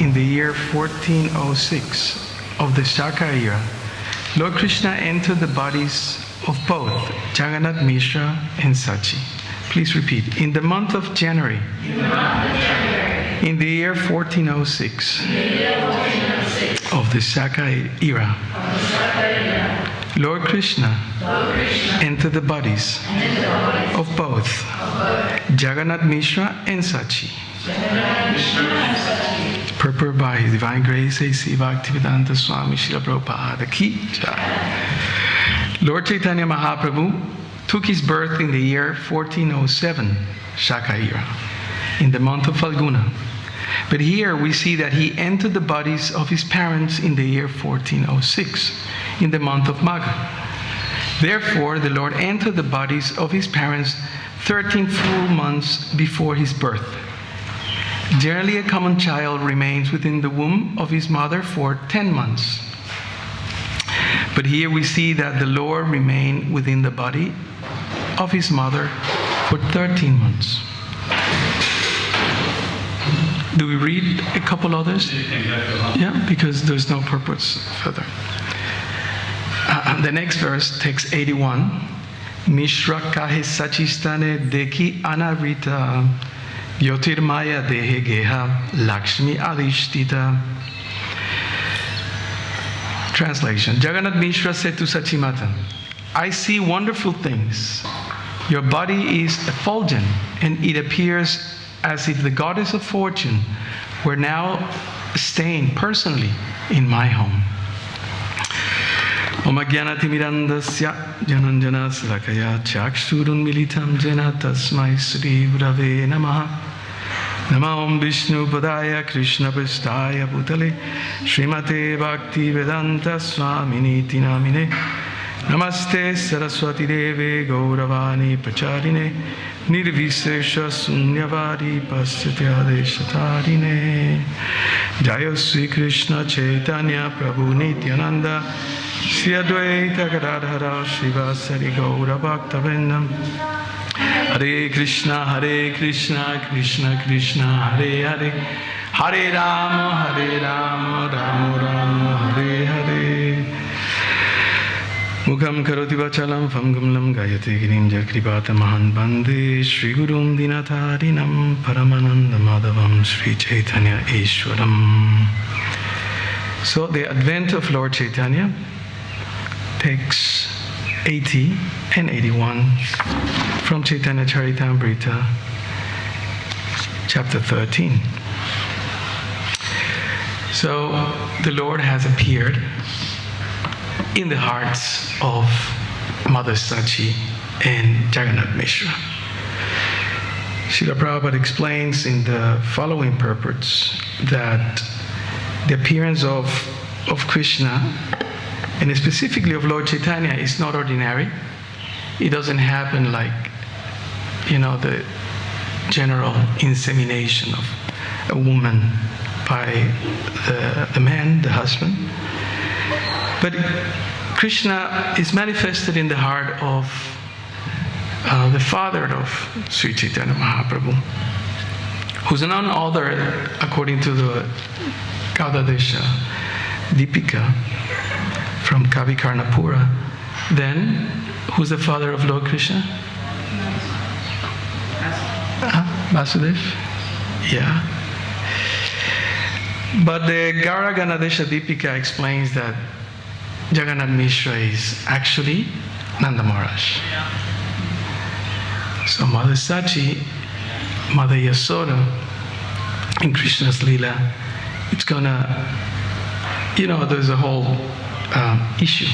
in the year 1406 of the Shaka era, Lord Krishna entered the bodies of both Jagannath Mishra and Sachi. Please repeat. In the month of January, in the year 1406 of the Shaka era, Lord Krishna entered the bodies of both Jagannath Mishra and Sachi. Purport by His Divine Grace A.C. Bhaktivedanta Swami Srila Prabhupada Ki Jai. Lord Chaitanya Mahaprabhu took his birth in the year 1407, Shaka era, in the month of Falguna. But here we see that he entered the bodies of his parents in the year 1406, in the month of Magha. Therefore, the Lord entered the bodies of his parents 13 full months before his birth. Generally, a common child remains within the womb of his mother for 10 months. But here we see that the Lord remained within the body of his mother for 13 months. Do we read a couple others? Yeah, because there's no purpose further. The next verse, text 81. Mishra kahe sachistane deki anarita Yotirmaya dehe geha Lakshmi adhishtita. Translation. Jagannath Mishra said to Sachimata, I see wonderful things. Your body is effulgent, and it appears as if the goddess of fortune were now staying personally in my home. Om Ajnanati Mirandasya Jananjana Salakaya Chakshurun Militam Jena Tasmai Sri Gurave Namaha. Nama Om Vishnu Padaya Krishna Prasthaya Bhutale Srimate Bhakti Vedanta Swaminiti Namine Namaste Saraswati Deve Gauravani Pacharine Nirvisesha Sunyavari Pasyatya Deshatarine Jaya Sri Krishna Chaitanya Prabhu Nityananda Sri Advaita Gadadhara Srivasari Gaura Bhaktavrindam Hare Krishna, Krishna Krishna, Hare Hare, Hare Rama, Rama Rama, Hare Hare. Mukham karoti vachalam famgumlam gayate girim jakripata mahan bande Shri Gurum Dinatarinam Paramananda Madhavam Sri Chaitanya Ishwaram. So the advent of Lord Chaitanya takes 80 and 81 from Chaitanya Charitamrita, chapter 13. So the Lord has appeared in the hearts of Mother Sachi and Jagannath Mishra. Srila Prabhupada explains in the following purports that the appearance of Krishna, and specifically of Lord Chaitanya, is not ordinary. It doesn't happen like, the general insemination of a woman by the man, the husband. But Krishna is manifested in the heart of the father of Sri Chaitanya Mahaprabhu, who's none other, according to the Gaudadesha Deepika from Kavi Karnapura, then who's the father of Lord Krishna? Vasudev? Yeah. But the Gaura Ganadesha Deepika explains that Jagannath Mishra is actually Nanda Maharaj. So Mother Sachi, Mother Yasoda, in Krishna's Lila, it's gonna, there's a whole issue,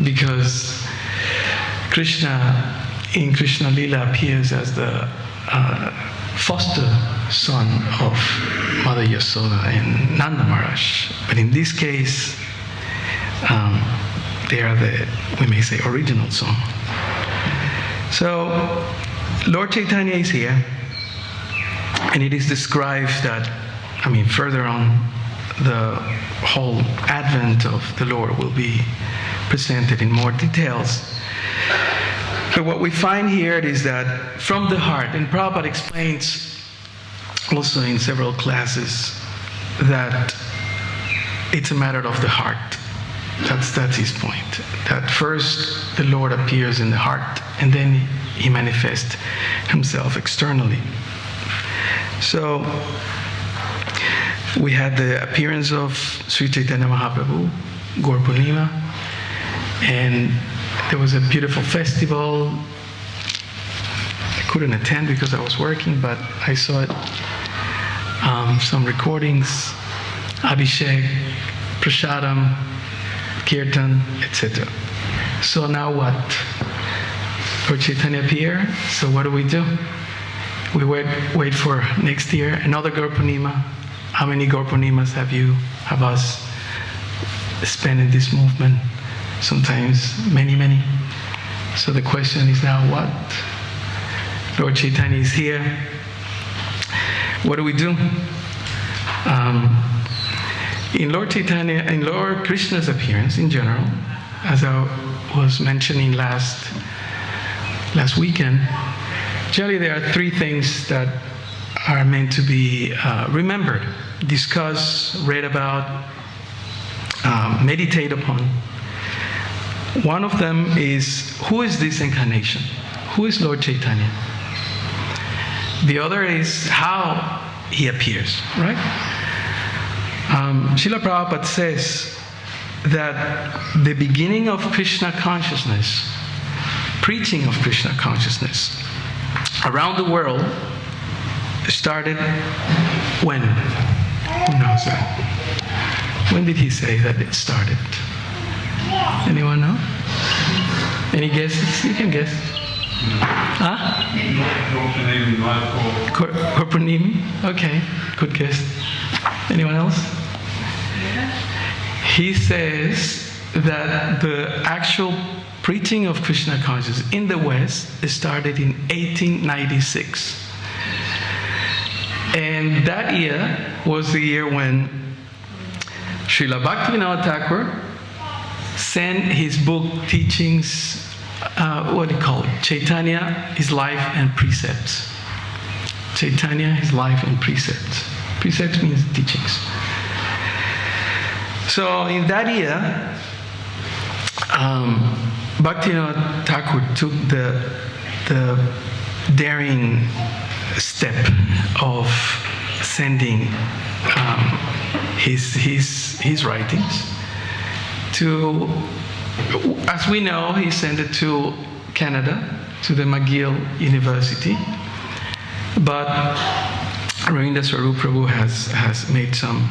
because Krishna in Krishna Lila appears as the foster son of Mother Yasoda and Nanda Maharaj. But in this case, they are we may say, original son. So Lord Chaitanya is here, and it is described that, further on, the whole advent of the Lord will be presented in more details. But what we find here is that from the heart, and Prabhupada explains also in several classes that it's a matter of the heart. That's his point. That first the Lord appears in the heart, and then he manifests himself externally. So we had the appearance of Sri Chaitanya Mahaprabhu, Gaur Purnima, and there was a beautiful festival. I couldn't attend because I was working, but I saw it. Some recordings, Abhishek, Prasadam, Kirtan, etc. So now what? Lord Chaitanya appear. So what do? We wait for next year, another Gaur Purnima. How many Gaur Purnimas have us spent in this movement? Sometimes many. So the question is now what? Lord Chaitanya is here. What do? In Lord Chaitanya, in Lord Krishna's appearance in general, as I was mentioning last weekend, generally there are three things that are meant to be remembered, discussed, read about, meditate upon. One of them is, who is this incarnation? Who is Lord Chaitanya? The other is how he appears, right? Srila Prabhupada says that the beginning of Krishna consciousness, preaching of Krishna consciousness around the world started when? Who knows that? When did he say that it started? Anyone know? Any guesses? You can guess. Huh? Gaur Purnima? Okay, good guess. Anyone else? He says that the actual preaching of Krishna consciousness in the West started in 1896. And that year was the year when Srila Bhaktivinoda Thakur sent his book Teachings, what do you call it? Chaitanya, His Life and Precepts. Chaitanya, His Life and Precepts. Precepts means teachings. So in that year, Bhaktivinoda Thakur took the daring step of sending his writings to, as we know, he sent it to Canada, to the McGill University. But Ravinda Swarup Prabhu has made some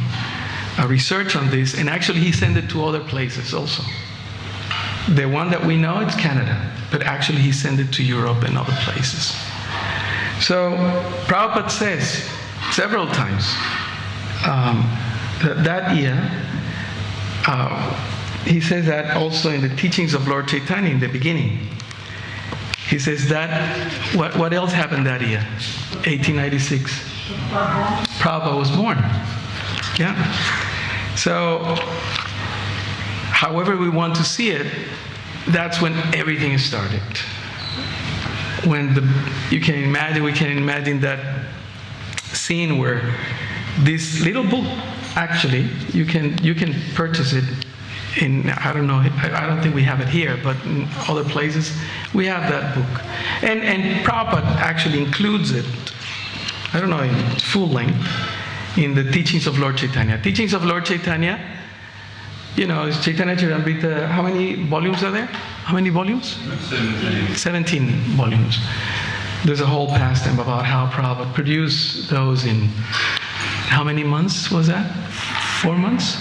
research on this, and actually he sent it to other places also. The one that we know, it's Canada, but actually he sent it to Europe and other places. So Prabhupada says several times that year, he says that also in the teachings of Lord Chaitanya in the beginning. He says that, what else happened that year? 1896. Prabhupada was born. Yeah. So, however we want to see it, that's when everything started. When we can imagine that scene where this little book, actually, you can purchase it in, I don't know, I don't think we have it here, but in other places, we have that book. And Prabhupada actually includes it, I don't know, in full length, in the teachings of Lord Chaitanya. Teachings of Lord Chaitanya, you know, is Chaitanya Charitamrita, how many volumes are there? How many volumes? 17 volumes. There's a whole pastime about how Prabhupada produced those in, how many months was that? 4 months?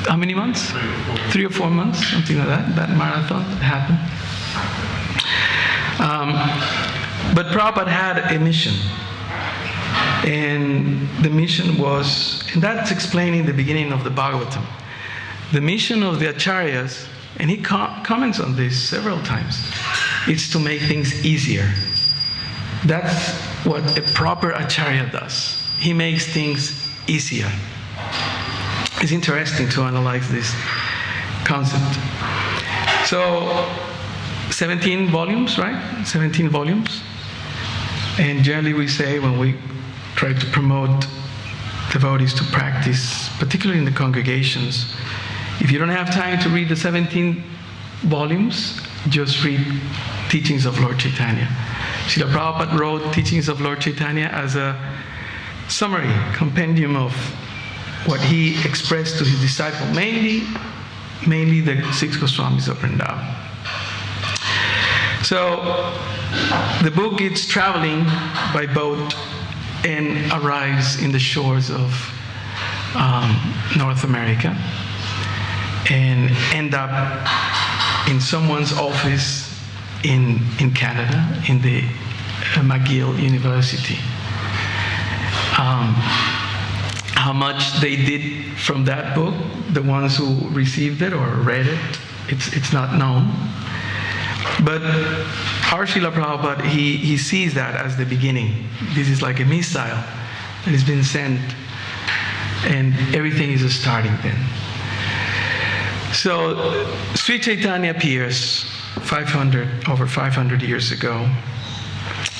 How many months? 3 or 4 months, something like that marathon happened. But Prabhupada had a mission. And the mission was, and that's explaining the beginning of the Bhagavatam. The mission of the Acharyas, and he comments on this several times, is to make things easier. That's what a proper Acharya does. He makes things easier. It's interesting to analyze this concept. So, 17 volumes, right? 17 volumes. And generally we say when we try to promote devotees to practice, particularly in the congregations. If you don't have time to read the 17 volumes, just read Teachings of Lord Chaitanya. Srila Prabhupada wrote Teachings of Lord Chaitanya as a summary, compendium of what he expressed to his disciple, mainly the 6 Goswamis of Vrindavan. So the book is traveling by boat and arrives in the shores of North America and end up in someone's office in Canada, in the McGill University. How much they did from that book, the ones who received it or read it, it's not known. But our Srila Prabhupada, he sees that as the beginning. This is like a missile that has been sent, and everything is starting then. So Sri Chaitanya appears over 500 years ago,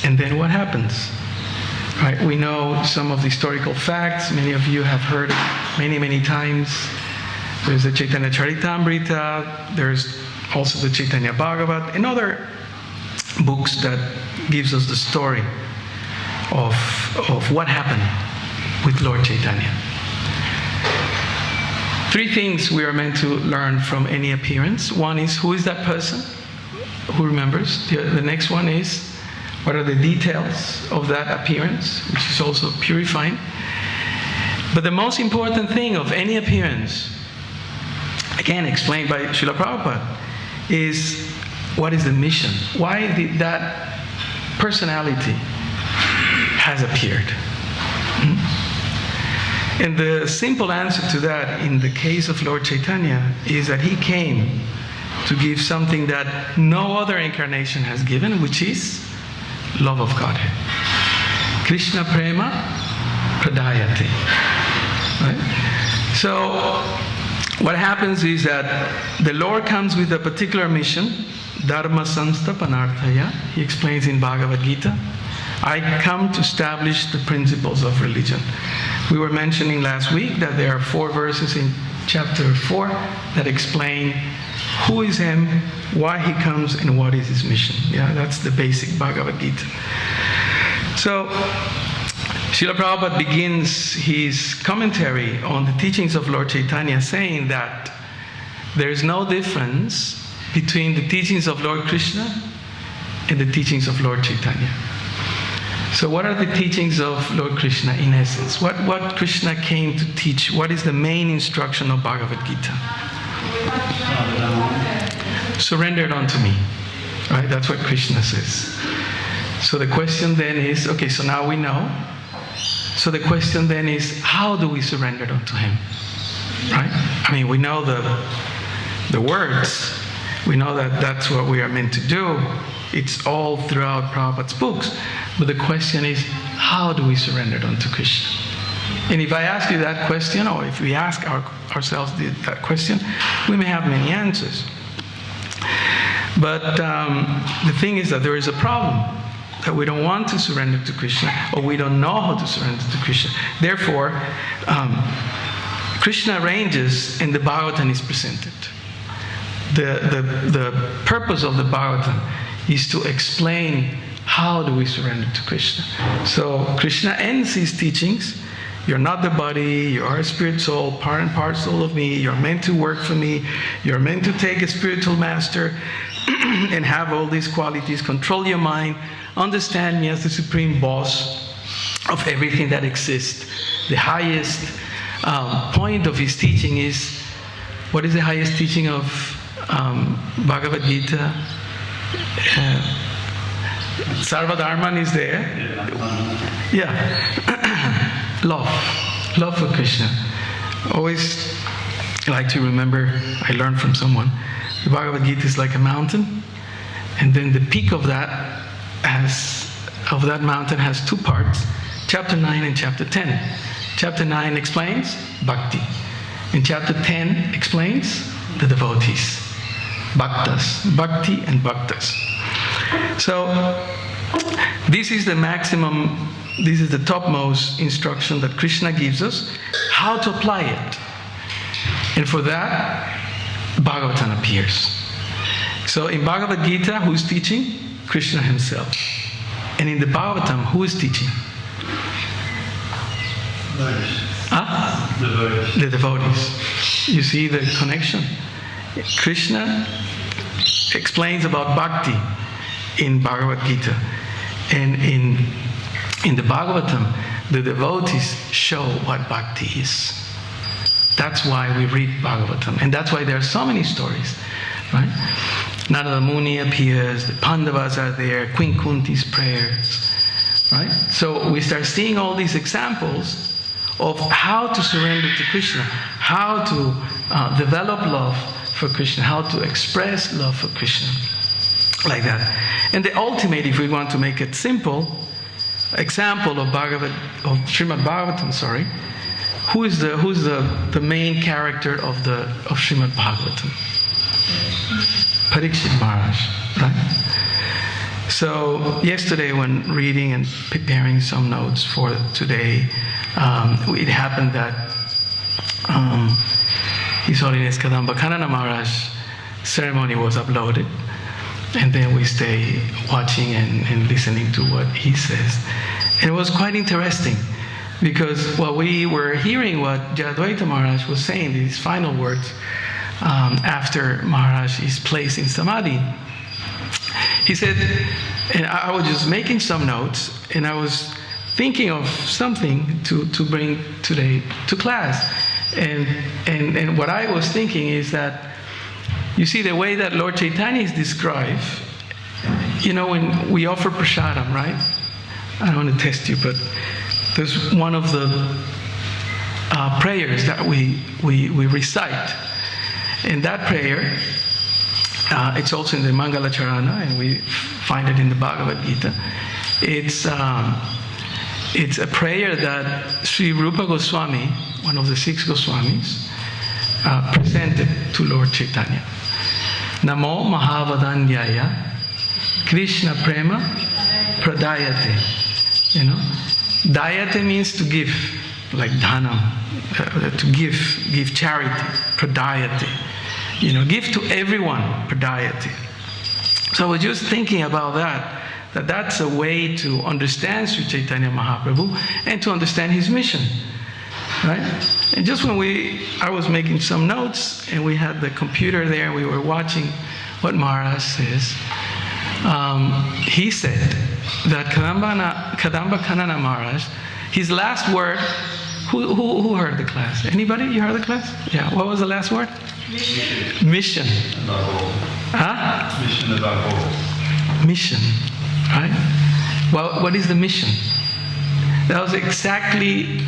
and then what happens? Right, we know some of the historical facts. Many of you have heard it many times. There's the Chaitanya Caritamrita. There's also the Chaitanya Bhagavat and other books that gives us the story of what happened with Lord Chaitanya. 3 things we are meant to learn from any appearance. One is, who is that person? Who remembers? The next one is, what are the details of that appearance, which is also purifying. But the most important thing of any appearance, again explained by Srila Prabhupada, is what is the mission? Why did that personality has appeared? And the simple answer to that, in the case of Lord Chaitanya, is that he came to give something that no other incarnation has given, which is love of Godhead. Krishna prema pradayate. Right? So what happens is that the Lord comes with a particular mission, dharma samstapanarthaya. He explains in Bhagavad Gita, I come to establish the principles of religion. We were mentioning last week that there are 4 verses in chapter 4 that explain who is him, why he comes, and what is his mission. Yeah, that's the basic Bhagavad Gita. So Srila Prabhupada begins his commentary on the teachings of Lord Chaitanya saying that there is no difference between the teachings of Lord Krishna and the teachings of Lord Chaitanya. So what are the teachings of Lord Krishna in essence? What Krishna came to teach? What is the main instruction of Bhagavad Gita? Surrender it unto me. Right? That's what Krishna says. So the question then is, okay, so now we know. So the question then is, how do we surrender it unto him? Right? I mean, we know the words. We know that that's what we are meant to do. It's all throughout Prabhupada's books. But the question is, how do we surrender it unto Krishna? And if I ask you that question, or if we ask ourselves that question, we may have many answers. But the thing is that there is a problem, that we don't want to surrender to Krishna, or we don't know how to surrender to Krishna. Therefore, Krishna arranges and the Bhagavatam is presented. The purpose of the Bhagavatam is to explain how do we surrender to Krishna. So Krishna ends his teachings. You're not the body, you are a spirit soul, part and parcel of me, you're meant to work for me, you're meant to take a spiritual master and have all these qualities, control your mind, understand me as the supreme boss of everything that exists. The highest point of his teaching is, what is the highest teaching of Bhagavad Gita? Sarva Dharman is there. Yeah. Love for Krishna. Always like to remember, I learned from someone, the Bhagavad Gita is like a mountain, and then the peak of that mountain has 2 parts, chapter 9 and chapter 10. Chapter 9 explains bhakti, and chapter 10 explains the devotees, bhaktas, bhakti and bhaktas. So this is the maximum this is the topmost instruction that Krishna gives us, how to apply it. And for that, Bhagavatam appears. So in Bhagavad Gita, who is teaching? Krishna himself. And in the Bhagavatam, who is teaching? The devotees. You see the connection? Krishna explains about bhakti in Bhagavad Gita. And in the Bhagavatam, the devotees show what bhakti is. That's why we read Bhagavatam. And that's why there are so many stories. Right? Narada Muni appears, the Pandavas are there, Queen Kunti's prayers. Right? So we start seeing all these examples of how to surrender to Krishna, how to develop love for Krishna, how to express love for Krishna, like that. And the ultimate, if we want to make it simple, example of Srimad Bhagavatam, who is the main character of Srimad Bhagavatam? Parikshit Maharaj, right? So yesterday, when reading and preparing some notes for today, it happened that His Holiness Kadamba Kanana Maharaj ceremony was uploaded, and then we stay watching and listening to what he says. And it was quite interesting, because while we were hearing what Jayadvaita Maharaj was saying, these final words, after Maharaj is placed in Samadhi, he said, and I was just making some notes, and I was thinking of something to bring today to class. And what I was thinking is that, you see, the way that Lord Chaitanya is described, when we offer prasadam, right? I don't want to test you, but there's one of the prayers that we recite. And that prayer, it's also in the Mangala Charana, and we find it in the Bhagavad Gita. It's a prayer that Sri Rupa Goswami, one of the 6 Goswamis, presented to Lord Chaitanya. Namo Mahavadanyaya Krishna Prema Pradayate. Dayate means to give, like dhanam, to give charity, pradayate. Give to everyone, pradayate. So I was just thinking about that's a way to understand Sri Chaitanya Mahaprabhu and to understand his mission. Right? And just when I was making some notes and we had the computer there, we were watching what Maharaj says. He said that Kadamba Kanana Maharaj, his last word, who heard the class? Anybody? You heard the class? Yeah. What was the last word? Mission. Huh? Mission above all. Mission. Right? Well, what is the mission? That was exactly,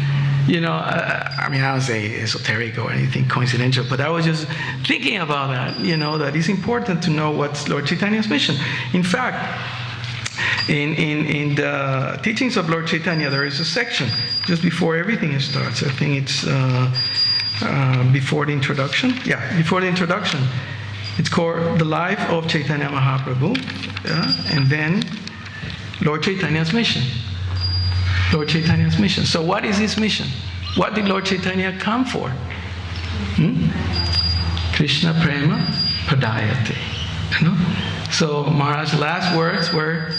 I don't say esoteric or anything coincidental, but I was just thinking about that, that it's important to know what's Lord Chaitanya's mission. In fact, in the teachings of Lord Chaitanya, there is a section just before everything starts. I think it's before the introduction. Yeah, before the introduction. It's called The Life of Chaitanya Mahaprabhu, and then Lord Chaitanya's mission. Lord Chaitanya's mission. So what is his mission? What did Lord Chaitanya come for? Krishna Prema Pradayate. So Maharaj's last words were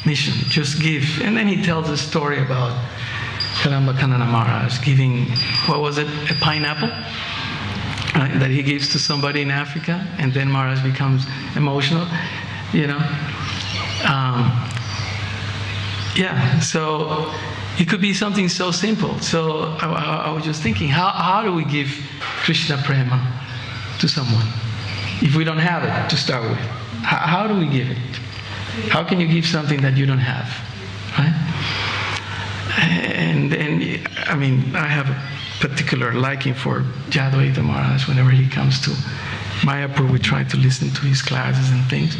mission, just give. And then he tells a story about Kadamba Kanana Maharaj giving, what was it, a pineapple? That he gives to somebody in Africa, and then Maharaj becomes emotional, so it could be something so simple. So I was just thinking, how do we give Krishna Prema to someone if we don't have it to start with? How do we give it? How can you give something that you don't have, right? And I have a particular liking for Jayadvaita Maharaj. Whenever he comes to Mayapur, we try to listen to his classes and things.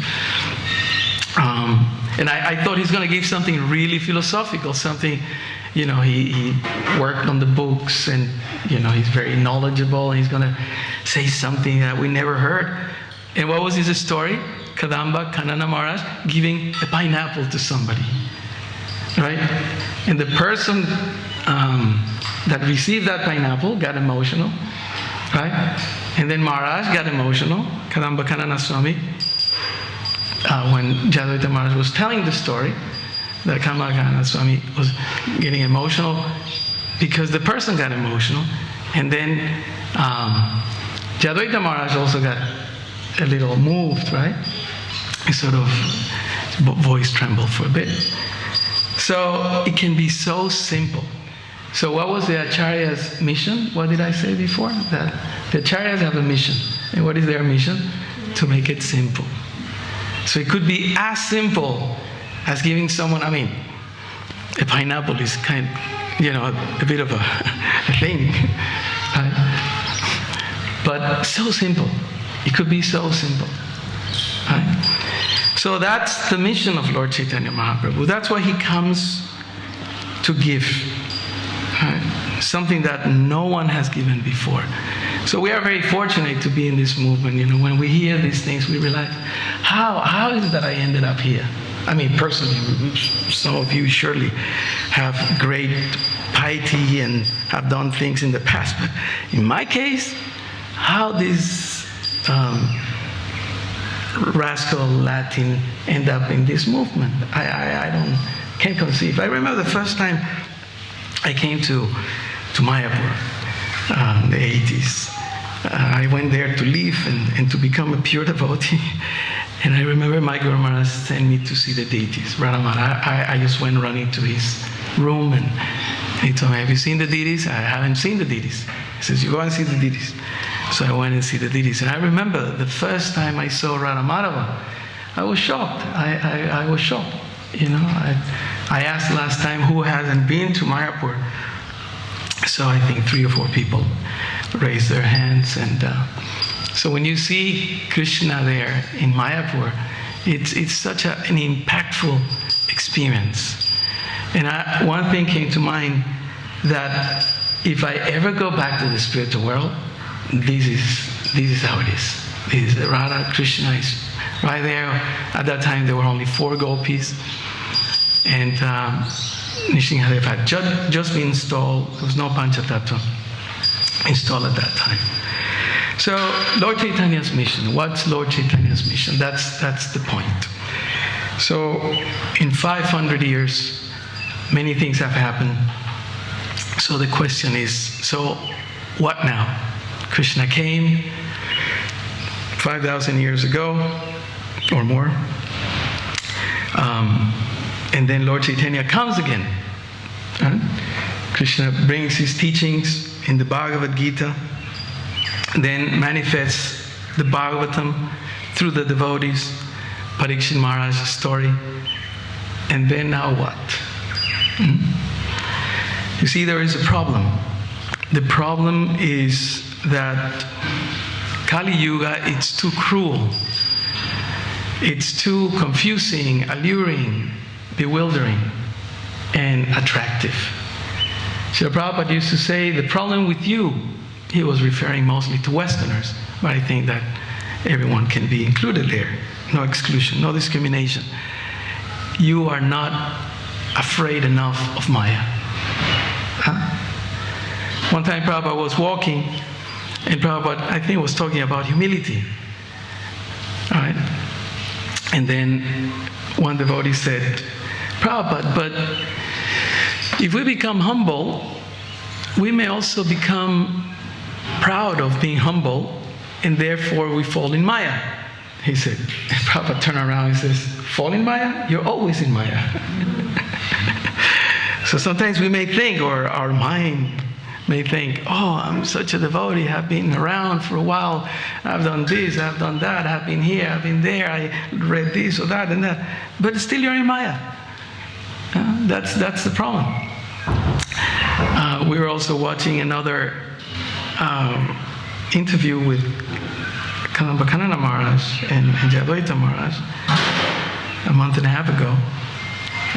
And I thought he's going to give something really philosophical, something, he worked on the books, and, he's very knowledgeable, and he's going to say something that we never heard. And what was his story? Kadamba Kanana Maharaj giving a pineapple to somebody, right? And the person that received that pineapple got emotional, right? And then Maharaj got emotional, Kadamba Swami, when Jadvaita Maharaj was telling the story, that Kadamba Swami was getting emotional because the person got emotional. And then Jadvaita Maharaj also got a little moved, right? He sort of, his voice trembled for a bit. So it can be so simple. So what was the Acharya's mission? What did I say before? That the Acharyas have a mission. And what is their mission? To make it simple. So it could be as simple as giving someone, I mean, a pineapple is kind of, a bit of a thing. Right? But so simple. It could be so simple. Right? So that's the mission of Lord Chaitanya Mahaprabhu. That's why he comes to give. Right? Something that no one has given before. So we are very fortunate to be in this movement. When we hear these things, we realize, how is it that I ended up here? I mean, personally, some of you surely have great piety and have done things in the past. But in my case, how this rascal Latin end up in this movement? I can't conceive. I remember the first time I came to Mayapur, the 80s. I went there to live and to become a pure devotee. And I remember my Guru Maharaj sent me to see the deities. Radhamara, I just went running to his room and he told me, have you seen the deities? I haven't seen the deities. He says, you go and see the deities. So I went and see the deities. And I remember the first time I saw Radhamadava, I was shocked. I was shocked. I asked last time who hasn't been to Mayapur. So I think 3 or 4 people raised their hands. And so when you see Krishna there in Mayapur, it's such an impactful experience. And one thing came to mind, that if I ever go back to the spiritual world, this is how it is. This is Radha Krishna is right there. At that time there were only 4 gopis, and Nrsimhadev had just been installed. There was no Panchatattva installed at that time. So Lord Chaitanya's mission. What's Lord Chaitanya's mission? That's the point. So in 500 years, many things have happened. So the question is, so what now? Krishna came 5,000 years ago or more. And then Lord Chaitanya comes again. Krishna brings his teachings in the Bhagavad Gita, then manifests the Bhagavatam through the devotees, Parikshit Maharaj's story. And then now what? You see, there is a problem. The problem is that Kali Yuga, it's too cruel. It's too confusing, alluring, bewildering, and attractive. Srila Prabhupada used to say, the problem with you, he was referring mostly to Westerners, but I think that everyone can be included there. No exclusion, no discrimination. You are not afraid enough of Maya. One time Prabhupada was walking, and Prabhupada, I think, was talking about humility. All right? And then one devotee said, Prabhupada, but if we become humble, we may also become proud of being humble, and therefore we fall in Maya. He said, Prabhupada turned around and says, fall in Maya? You're always in Maya. So sometimes we may think, or our mind may think, oh, I'm such a devotee, I've been around for a while, I've done this, I've done that, I've been here, I've been there, I read this or that and that. But still you're in Maya. That's the problem. We were also watching another interview with Kanana Maharaj and Jadvaita Maharaj a month and a half ago.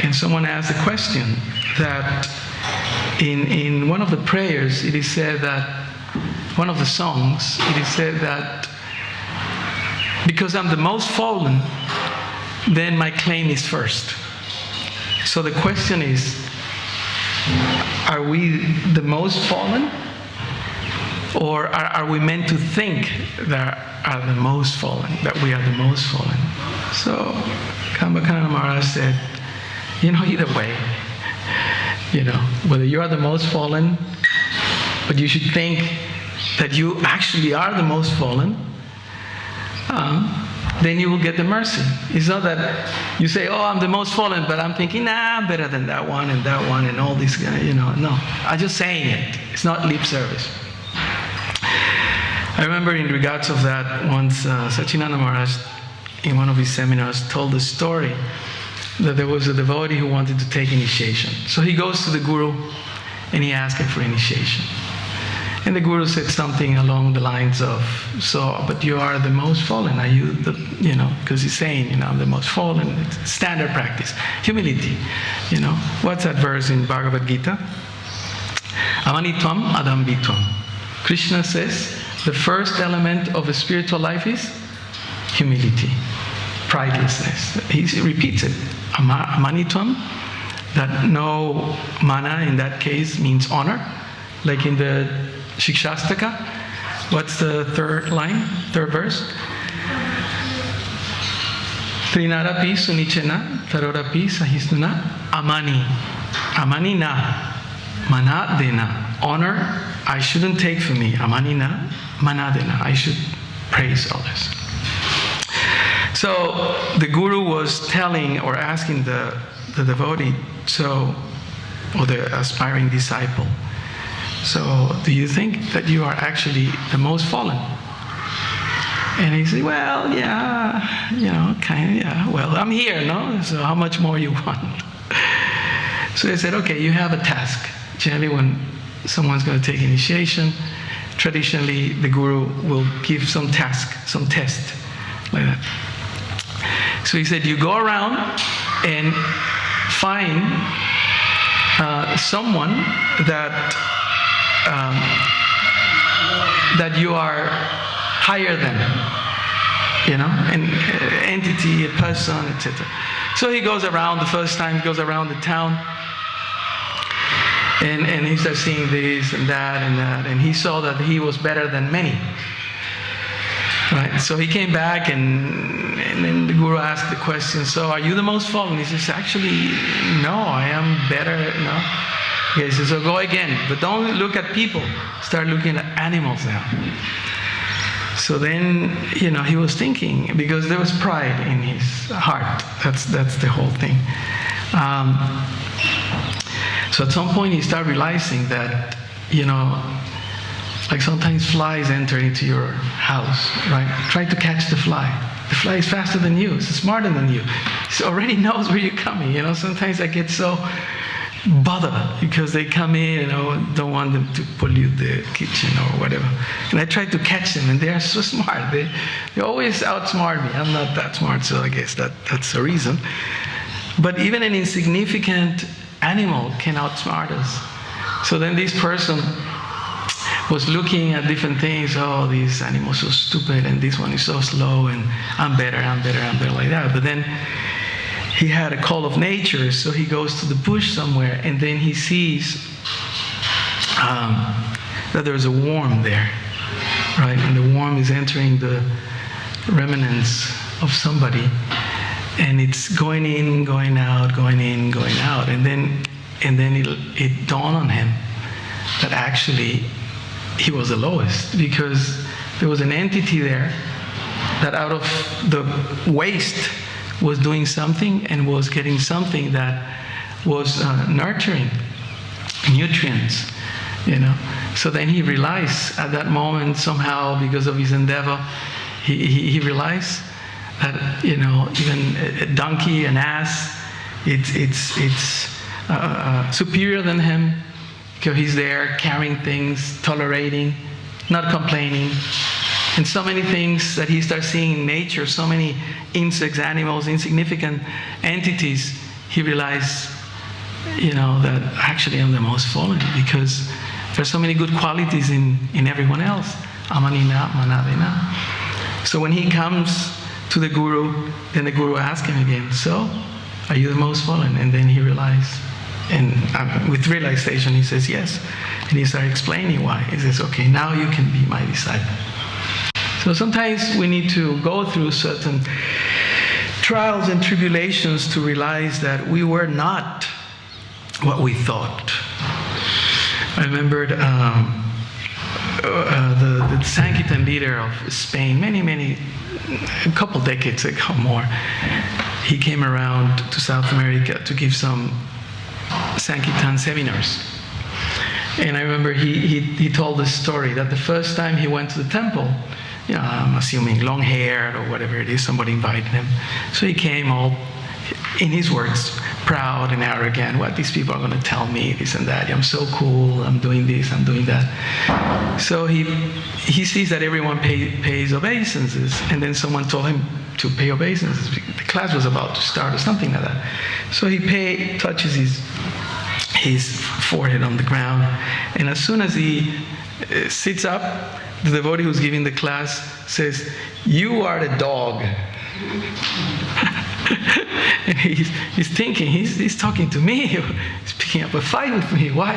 And someone asked a question that in one of the prayers, it is said that, one of the songs, it is said that because I'm the most fallen, then my claim is first. So the question is, are we the most fallen? Or are we meant to think that are the most fallen, that we are the most fallen? So Caitanya Maharaj said, either way, whether you are the most fallen, but you should think that you actually are the most fallen, then you will get the mercy. It's not that you say, oh, I'm the most fallen, but I'm thinking, nah, I'm better than that one and all this, No, I'm just saying it. It's not lip service. I remember in regards of that, once Sachinanda Maharaj, in one of his seminars, told the story that there was a devotee who wanted to take initiation. So he goes to the Guru and he asks him for initiation. And the Guru said something along the lines of, but you are the most fallen. Are you because he's saying, I'm the most fallen. It's standard practice. Humility. What's that verse in Bhagavad Gita? Amanitvam adambitvam. Krishna says, the first element of a spiritual life is humility, pridelessness. He repeats it. Amanitvam, that no mana in that case means honor. Like in the Shikshastaka, what's the third verse? Trinarapi sunichena tarorapi sahisnuna amani. Amani na, mana dena. Honor I shouldn't take for me. Amani na, mana dena. I should praise others. So the Guru was telling or asking the devotee, or the aspiring disciple, so do you think that you are actually the most fallen? And he said, well, yeah, kind of, yeah. Well, I'm here, no? So how much more you want? So he said, okay, you have a task. Generally, when someone's going to take initiation, traditionally the Guru will give some task, some test, like that. So he said, you go around and find someone that you are higher than, an entity, a person, etc. So he goes around, the first time he goes around the town, and he starts seeing this and that, and he saw that he was better than many. Right? So he came back, and then the Guru asked the question, so are you the most fallen? He says, actually, no, I am better, no. Okay, he says, so go again, but don't look at people, start looking at animals now. So then, he was thinking, because there was pride in his heart. That's the whole thing. So at some point he started realizing that, like sometimes flies enter into your house, right? Try to catch the fly. The fly is faster than you, it's smarter than you. It already knows where you're coming. Sometimes I get so bothered because they come in, don't want them to pollute the kitchen or whatever. And I try to catch them, and they are so smart. They always outsmart me. I'm not that smart, so I guess that's the reason. But even an insignificant animal can outsmart us. So then this person was looking at different things. Oh, these animals are so stupid, and this one is so slow, and I'm better, like that. But then he had a call of nature, so he goes to the bush somewhere, and then he sees that there's a worm there, right? And the worm is entering the remnants of somebody, and it's going in, going out, going in, going out, and then it dawned on him that actually he was the lowest, because there was an entity there that out of the waste was doing something and was getting something that was nurturing nutrients, So then he realized at that moment, somehow, because of his endeavor, he realized that even a donkey, an ass, it's superior than him, because he's there carrying things, tolerating, not complaining. And so many things that he starts seeing in nature, so many insects, animals, insignificant entities, he realized, that actually I'm the most fallen, because there's so many good qualities in everyone else. Amanina, manadina. So when he comes to the Guru, then the Guru asks him again, so, are you the most fallen? And then he realized, And with realization, he says, yes. And he started explaining why. He says, okay, now you can be my disciple. So sometimes we need to go through certain trials and tribulations to realize that we were not what we thought. I remembered the Sankitan leader of Spain, a couple decades ago more. He came around to South America to give some Sankitan seminars. And I remember he told this story that the first time he went to the temple, I'm assuming long-haired or whatever it is, somebody invited him. So he came all, in his words, proud and arrogant. What these people are going to tell me, this and that. I'm so cool, I'm doing this, I'm doing that. So he sees that everyone pays obeisances, and then someone told him to pay obeisances. The class was about to start or something like that. So he touches his forehead on the ground, and as soon as he sits up, the devotee who's giving the class says, "You are the dog." And he's thinking, he's talking to me, he's picking up a fight with me, why?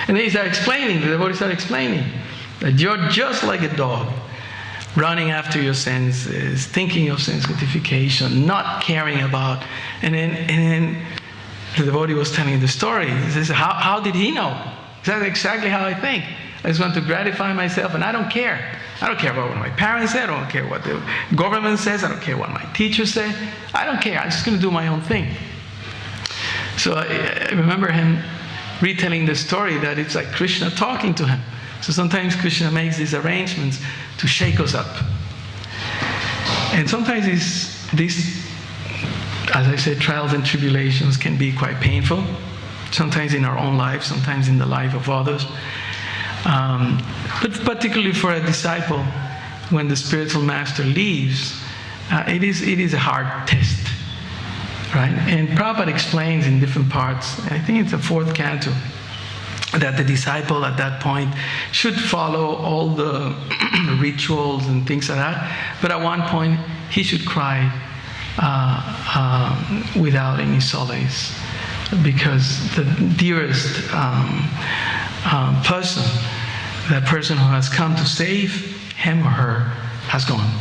And then he started explaining, the devotee started explaining that you're just like a dog, running after your senses, thinking of sense gratification, not caring about, and then the devotee was telling the story. He says, how did he know? That's exactly how I think. I just want to gratify myself, and I don't care. I don't care about what my parents say. I don't care what the government says. I don't care what my teachers say. I don't care. I'm just going to do my own thing. So I remember him retelling the story that it's like Krishna talking to him. So sometimes Krishna makes these arrangements to shake us up. And sometimes these, as I said, trials and tribulations can be quite painful. Sometimes in our own life, sometimes in the life of others. But particularly for a disciple, when the spiritual master leaves, it is a hard test, right? And Prabhupada explains in different parts, I think it's the 4th canto, that the disciple at that point should follow all the rituals and things like that, but at one point he should cry without any solace, because the dearest person, that person who has come to save him or her, has gone.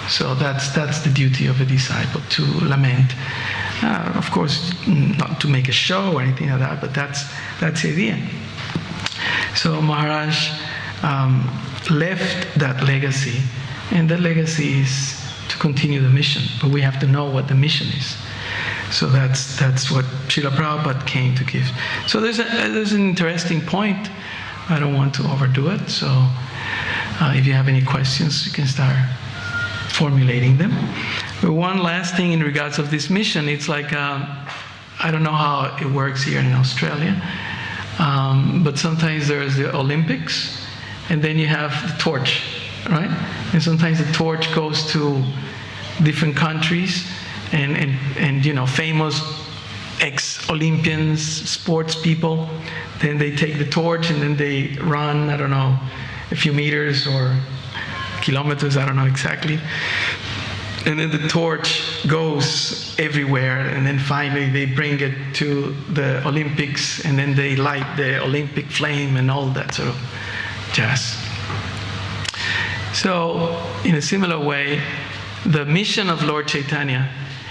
So that's the duty of a disciple, to lament. Of course, not to make a show or anything like that, but that's the idea. So Maharaj left that legacy, and that legacy is to continue the mission. But we have to know what the mission is. So that's what Srila Prabhupada came to give. So there's an interesting point. I don't want to overdo it. So if you have any questions, you can start formulating them. But one last thing in regards of this mission, it's like, I don't know how it works here in Australia, but sometimes there's the Olympics, and then you have the torch, right? And sometimes the torch goes to different countries, and famous ex-Olympians, sports people, then they take the torch and then they run, I don't know, a few meters or kilometers, I don't know exactly. And then the torch goes everywhere, and then finally they bring it to the Olympics, and then they light the Olympic flame and all that sort of jazz. So, in a similar way, the mission of Lord Chaitanya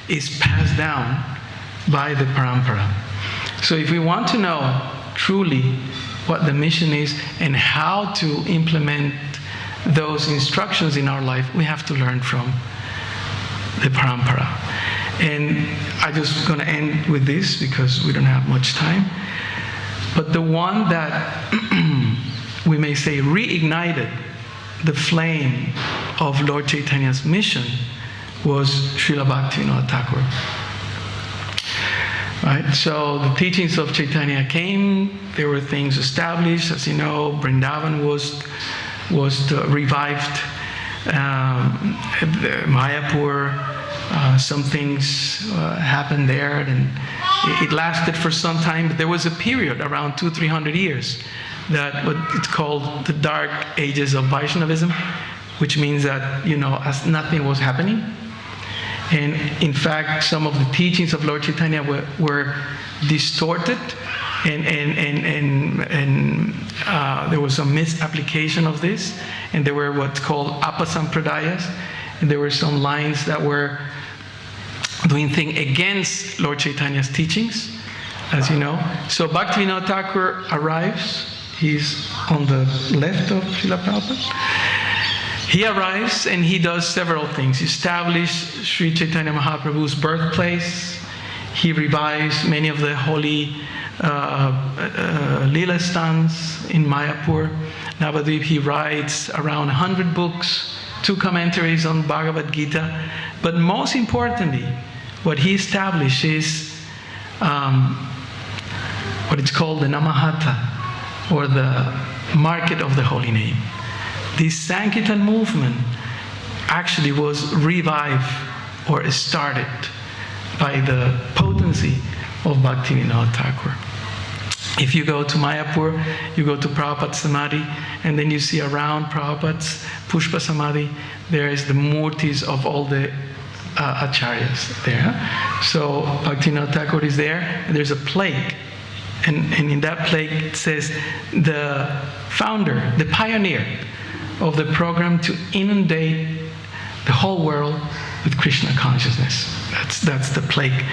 is passed down by the parampara. So if we want to know truly what the mission is and how to implement those instructions in our life, we have to learn from the parampara. And I'm just going to end with this because we don't have much time. But the one that we may say reignited the flame of Lord Chaitanya's mission was Srila Bhaktivinoda Thakur. Right? So the teachings of Chaitanya came, there were things established, as you know, Vrindavan was revived, Mayapur, some things happened there, and it lasted for some time, but there was a period around 200-300 years that what it's called the dark ages of Vaishnavism, which means that, as nothing was happening. And in fact, some of the teachings of Lord Chaitanya were distorted And there was a misapplication of this, and there were what's called apasampradayas, and there were some lines that were doing things against Lord Chaitanya's teachings, as you know. So Bhaktivinoda Thakur arrives. He's on the left of Srila Prabhupada. He arrives and he does several things. He established Sri Chaitanya Mahaprabhu's birthplace. He revives many of the holy Lila stands in Mayapur. Navadvip, he writes around 100 books, 2 commentaries on Bhagavad Gita. But most importantly, what he established is what is called the Namahata, or the market of the holy name. This Sankirtan movement actually was revived or started by the potency of Bhaktivinoda Thakur. If you go to Mayapur, you go to Prabhupada's Samadhi, and then you see around Prabhupada's Pushpa Samadhi, there is the murtis of all the acharyas there. So Bhaktivinoda Thakur is there, and there's a plaque. And in that plaque it says, the founder, the pioneer of the program to inundate the whole world with Krishna consciousness. That's the plaque.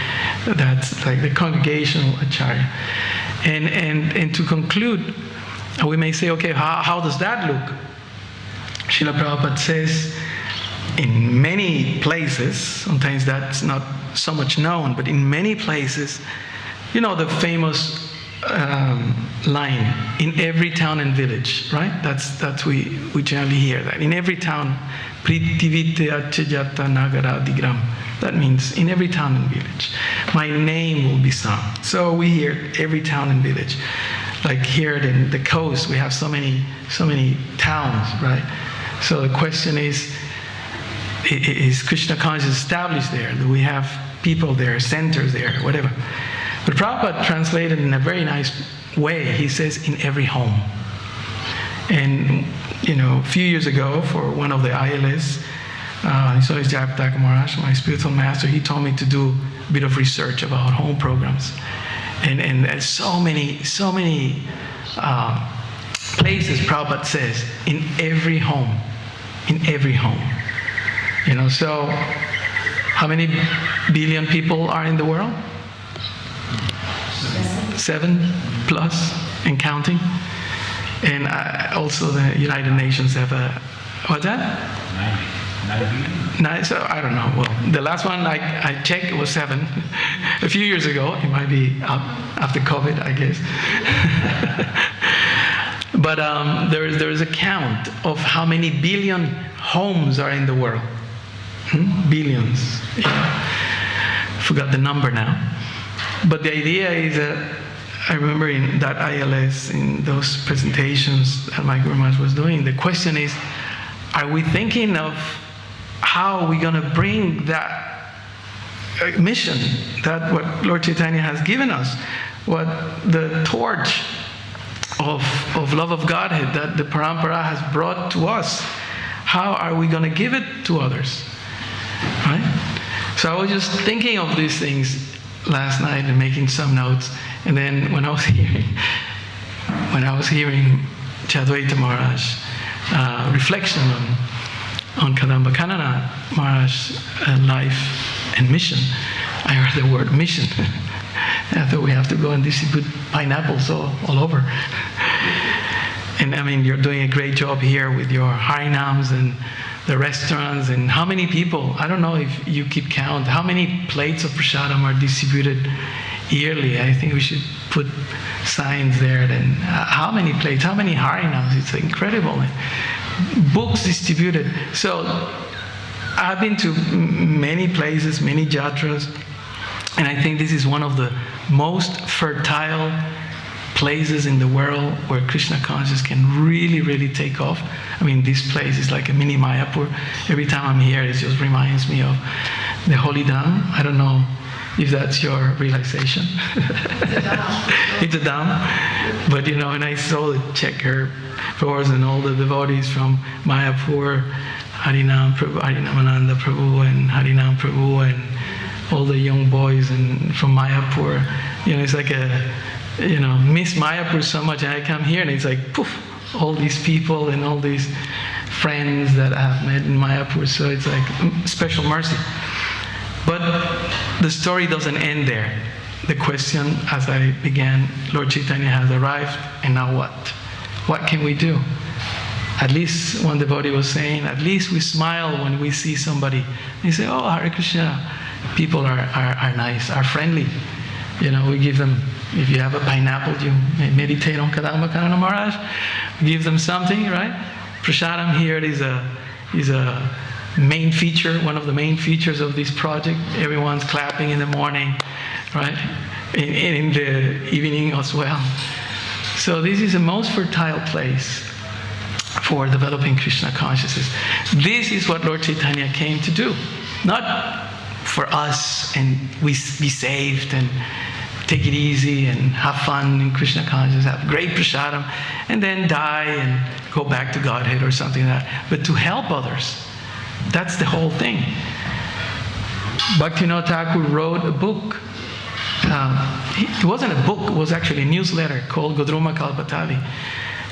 That's like the congregational acharya. And to conclude, we may say, okay, how does that look? Srila Prabhupada says, in many places, sometimes that's not so much known, but in many places, you know the famous line, in every town and village, right? That's we generally hear that. In every town, Pritivite Achajata Nagara Digram. That means in every town and village, my name will be sung. So we hear every town and village. Like here in the coast, we have so many towns, right? So the question is Krishna consciousness established there? Do we have people there, centers there, whatever? But Prabhupada translated in a very nice way. He says, in every home. And, you know, a few years ago, for one of the ILS, so is Jayapataka Maharaj, my spiritual master, he told me to do a bit of research about home programs. And so many places Prabhupada says, in every home. In every home. You know, so how many billion people are in the world? 7 plus and counting. And also the United Nations have a, what's that? 9. So I don't know. Well, the last one I checked was 7 a few years ago. It might be up after COVID, I guess. But there is a count of how many billion homes are in the world. Billions. Yeah. Forgot the number now. But the idea is that I remember in that ILS, in those presentations that my Guru Maharaj was doing, the question is, are we thinking of how we're going to bring that mission, that what Lord Chaitanya has given us, what the torch of love of Godhead that the Parampara has brought to us, how are we going to give it to others? Right? So I was just thinking of these things last night and making some notes, and then when I was hearing Chadwaita Maharaj reflection on Kadamba Kanana Maharaj's life and mission, I heard the word mission. I thought we have to go and distribute pineapples all over. And I mean, you're doing a great job here with your harinams and the restaurants, and how many people, I don't know if you keep count, how many plates of prasadam are distributed yearly. I think we should put signs there then. How many plates, how many harinams, it's incredible. Books distributed. So I've been to many places, many jatras, and I think this is one of the most fertile places in the world where Krishna consciousness can really, really take off. I mean, this place is like a mini Mayapur. Every time I'm here, it just reminds me of the Holy Dham. I don't know if that's your realization. It's a Dham. But, you know, and I saw the checker floors and all the devotees from Mayapur, Harinam Prabhu, Harinamananda Prabhu, and Harinam Prabhu, and all the young boys and from Mayapur. You know, it's like a miss Mayapur so much, and I come here and it's like, poof, all these people and all these friends that I have met in Mayapur. So it's like special mercy. But the story doesn't end there. The question, as I began, Lord Chaitanya has arrived, and now what? What can we do? At least one devotee was saying, at least we smile when we see somebody. They say, oh, Hare Krishna. People are nice, are friendly. We give them, if you have a pineapple, you meditate on Kadamba Kanana Maharaj. We give them something, right? Prasadam here is a main feature, one of the main features of this project. Everyone's clapping in the morning, right? In the evening as well. So this is the most fertile place for developing Krishna consciousness. This is what Lord Chaitanya came to do. Not for us and we be saved and take it easy and have fun in Krishna consciousness, have great prasadam, and then die and go back to Godhead or something like that. But to help others. That's the whole thing. Bhaktivinoda Thakur wrote a book. It wasn't a book, it was actually a newsletter called Godruma Kalpatavi.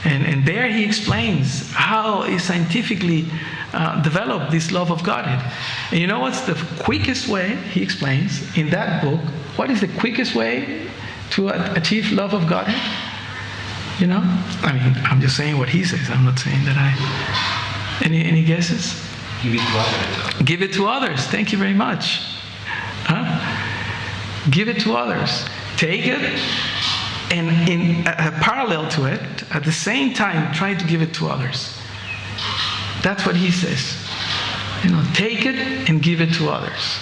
And there he explains how he scientifically developed this love of Godhead. And you know what's the quickest way, he explains in that book, what is the quickest way to achieve love of Godhead? I'm just saying what he says. I'm not saying that I... Any guesses? Give it to others. Give it to others. Thank you very much. Give it to others. Take it, and in parallel to it, at the same time, try to give it to others. That's what he says. Take it and give it to others.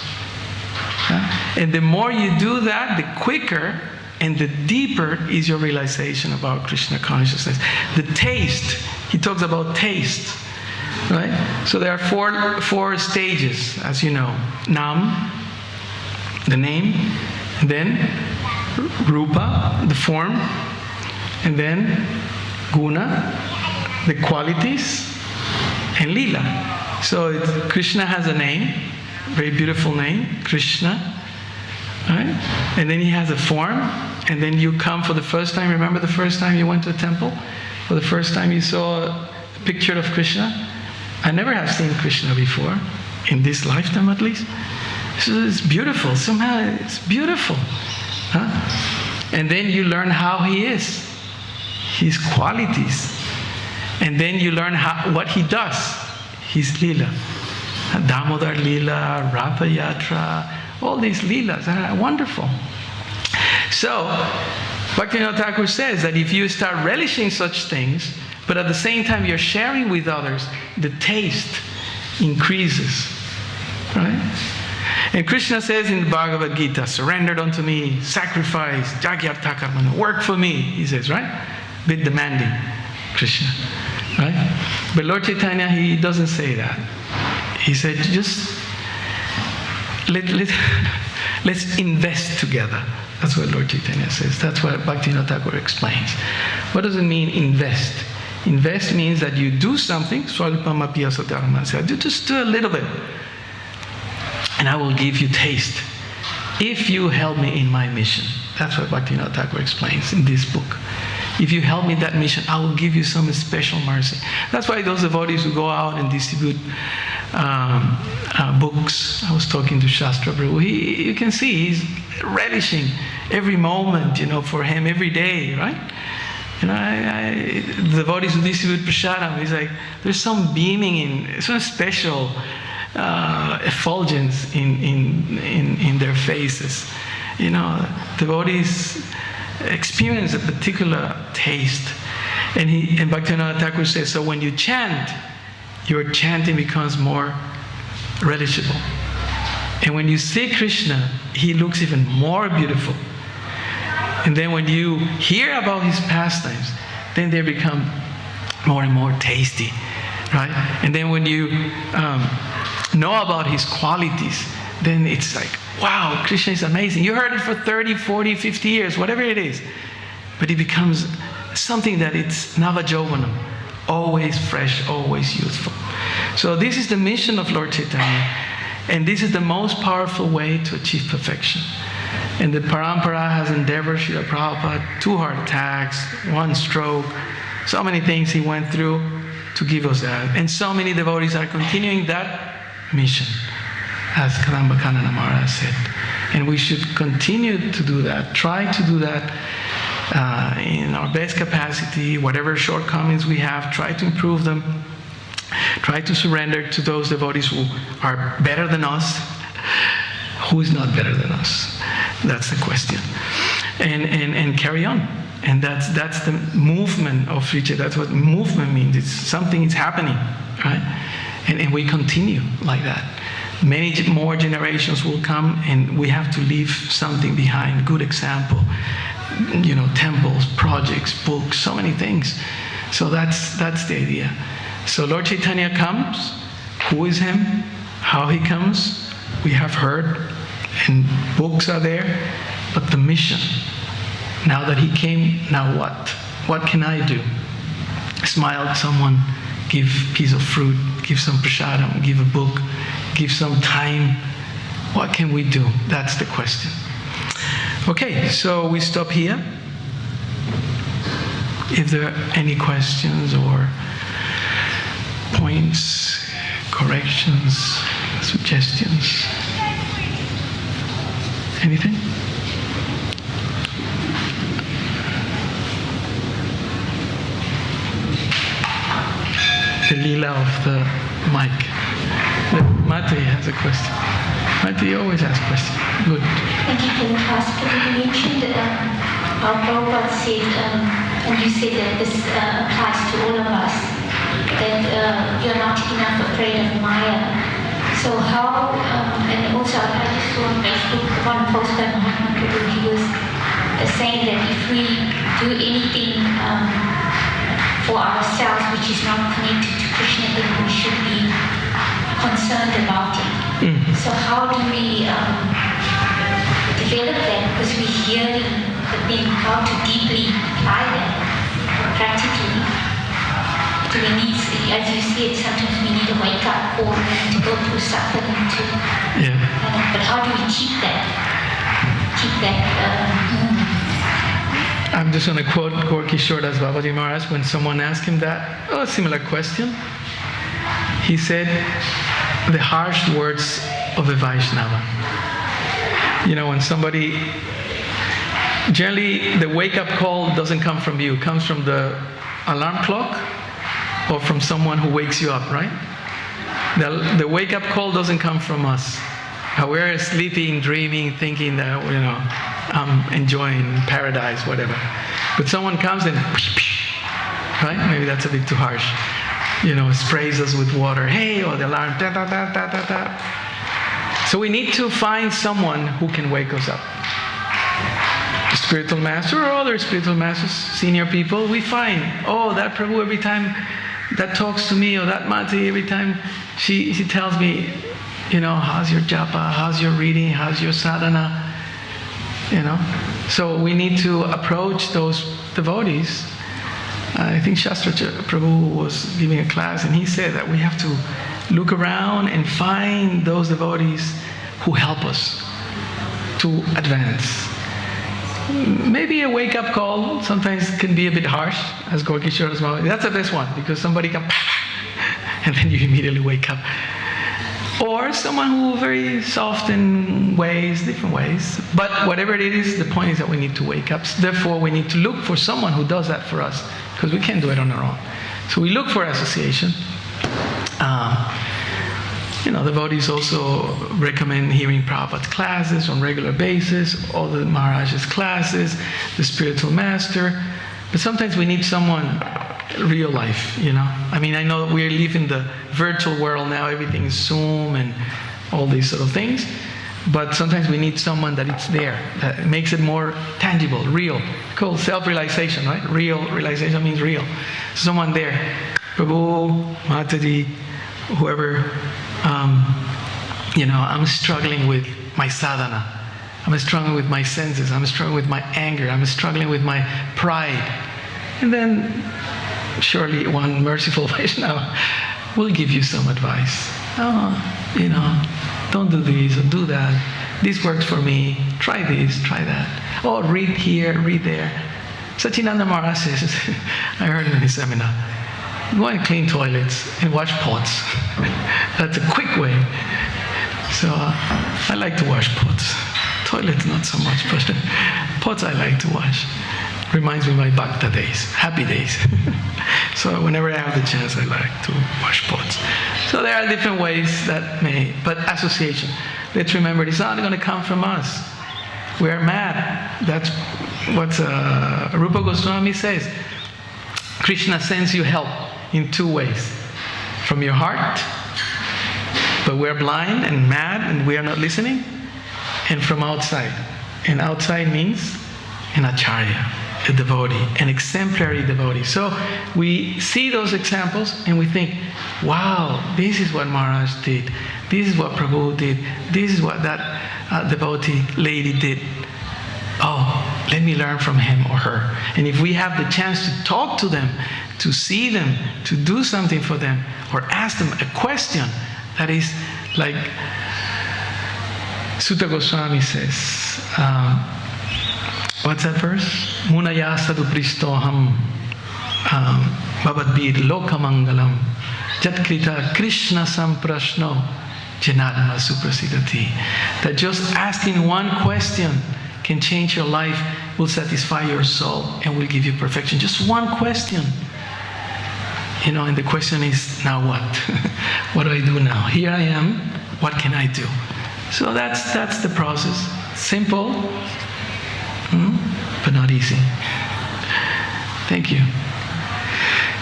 And the more you do that, the quicker and the deeper is your realization about Krishna consciousness. The taste, he talks about taste. Right? So there are four stages, as you know. Nam, the name, and then Rupa, the form, and then Guna, the qualities, and Lila. So Krishna has a name, very beautiful name, Krishna. Right? And then he has a form, and then you come for the first time. Remember the first time you went to a temple? For the first time you saw a picture of Krishna? I never have seen Krishna before, in this lifetime at least. So it's beautiful. Somehow it's beautiful. And then you learn how he is, his qualities. And then you learn what he does, his lila. Damodar lila, Ratha Yatra, all these lilas are wonderful. So, Bhaktivinoda Thakur says that if you start relishing such things, but at the same time you're sharing with others, the taste increases. Right? And Krishna says in the Bhagavad Gita, surrendered unto me, sacrifice, jagyartha karmana, work for me, he says, right? Bit demanding, Krishna. Right? But Lord Chaitanya, he doesn't say that. He said, just let's invest together. That's what Lord Chaitanya says. That's what Bhaktivinoda Thakur explains. What does it mean, invest? Invest means that you do something, swalpamapi asatarma, just do a little bit, and I will give you taste. If you help me in my mission. That's what Bhaktivinoda Thakur explains in this book. If you help me in that mission, I will give you some special mercy. That's why those devotees who go out and distribute books. I was talking to Shastra Prabhu. You can see he's relishing every moment, for him, every day, right? The devotees who distribute prasadam, he's like, there's some beaming some special effulgence in their faces. Devotees experience a particular taste. And Bhaktivinoda Thakur says, so when you chant, your chanting becomes more relishable. And when you see Krishna, he looks even more beautiful. And then when you hear about his pastimes, then they become more and more tasty, right? And then when you know about his qualities, then it's like, wow, Krishna is amazing. You heard it for 30, 40, 50 years, whatever it is. But it becomes something that it's Navajovanam, always fresh, always youthful. So this is the mission of Lord Chaitanya. And this is the most powerful way to achieve perfection. And the parampara has endeavored Srila Prabhupada, 2 heart attacks, 1 stroke, so many things he went through to give us that. And so many devotees are continuing that mission, as Kadamba Kanana Maharaj said. And we should continue to do that, try to do that in our best capacity, whatever shortcomings we have, try to improve them, try to surrender to those devotees who are better than us. Who is not better than us? That's the question. And carry on. And that's the movement of Sri Chaitanya. That's what movement means. It's something is happening, right? And we continue like that. Many more generations will come, and we have to leave something behind. Good example. Temples, projects, books, so many things. So that's the idea. So Lord Chaitanya comes. Who is him? How he comes? We have heard, and books are there. But the mission. Now that he came, now what? What can I do? Smile at someone, give a piece of fruit, give some prasadam, give a book, give some time. What can we do? That's the question. Okay, so we stop here. If there are any questions or points, corrections, suggestions, anything? The lila of the mic. Mate has a question. Mate always has questions. Good. Thank you for the class. You mentioned our Prabhupada said, and you said that this applies to all of us, that you're not enough afraid of Maya. So how, and also I just saw on Facebook one post by Mahatma Prabhu, he was saying that if we do anything for ourselves which is not connected to Krishna, then we should be concerned about it. So how do we develop that? Because we're hearing, but then how to deeply apply that practically? Do we need, as you said, sometimes we need a wake-up call to go through suffering too. Yeah. But how do we keep that? I'm just going to quote Gaur Kishore Das Babaji Maharaj when someone asked him that, a similar question. He said, the harsh words of a Vaishnava. When somebody, generally the wake-up call doesn't come from you, it comes from the alarm clock or from someone who wakes you up, right? The wake-up call doesn't come from us. We're sleeping, dreaming, thinking that, I'm enjoying paradise, whatever. But someone comes and, right? Maybe that's a bit too harsh. Sprays us with water. Hey, or the alarm, da da da da da da. So we need to find someone who can wake us up. The spiritual master or other spiritual masters, senior people, we find, that Prabhu every time that talks to me, or that Mati every time she tells me, how's your japa, how's your reading, how's your sadhana, So we need to approach those devotees. I think Shastra Prabhu was giving a class, and he said that we have to look around and find those devotees who help us to advance. Maybe a wake-up call sometimes can be a bit harsh, as Gaur Kishore Das. That's the best one, because somebody can and then you immediately wake up. Or someone who very soft in ways, different ways. But whatever it is, the point is that we need to wake up. Therefore, we need to look for someone who does that for us, because we can't do it on our own. So we look for association. Devotees also recommend hearing Prabhupada's classes on regular basis, all the Maharaj's classes, the spiritual master. But sometimes we need someone real life, I know we live in the virtual world now, everything is Zoom and all these sort of things, but sometimes we need someone that it's there, that makes it more tangible, real. Called self-realization, right? Real realization means real. Someone there, Prabhu, Mataji, whoever, I'm struggling with my sadhana, I'm struggling with my senses, I'm struggling with my anger, I'm struggling with my pride. And then surely one merciful Vaishnava will give you some advice. Don't do this or do that. This works for me. try this, try that. Oh, read here, read there. Sachinanda Maharaj says, I heard in his seminar, go and clean toilets and wash pots. That's a quick way. So I like to wash pots. Toilets not so much, but pots I like to wash. Reminds me of my Bhakta days, happy days. So whenever I have the chance, I like to wash pots. So there are different ways that may, but association. Let's remember, it's not going to come from us. We're mad. That's what Rupa Goswami says. Krishna sends you help in two ways. From your heart, but we're blind and mad and we are not listening. And from outside. And outside means an acharya, a devotee, an exemplary devotee. So we see those examples and we think, wow, this is what Maharaj did. This is what Prabhu did. This is what that devotee lady did. Oh, let me learn from him or her. And if we have the chance to talk to them, to see them, to do something for them, or ask them a question that is like Sutta Goswami says, what's that verse? Munaya sadhu pristoham bhavadbir lokamangalam jatkrita Krishna samprashno janatma suprasidati. That just asking one question can change your life, will satisfy your soul, and will give you perfection. Just one question. And the question is, now what? What do I do now? Here I am, what can I do? So that's the process. Simple, but not easy. Thank you.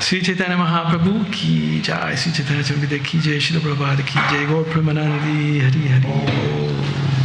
Sri Caitanya Mahaprabhu ki jai, Sri Caitanya Caritamrita ki jai, Srila Prabhupada ki jai, Gaur Premanandi, Hari Hari.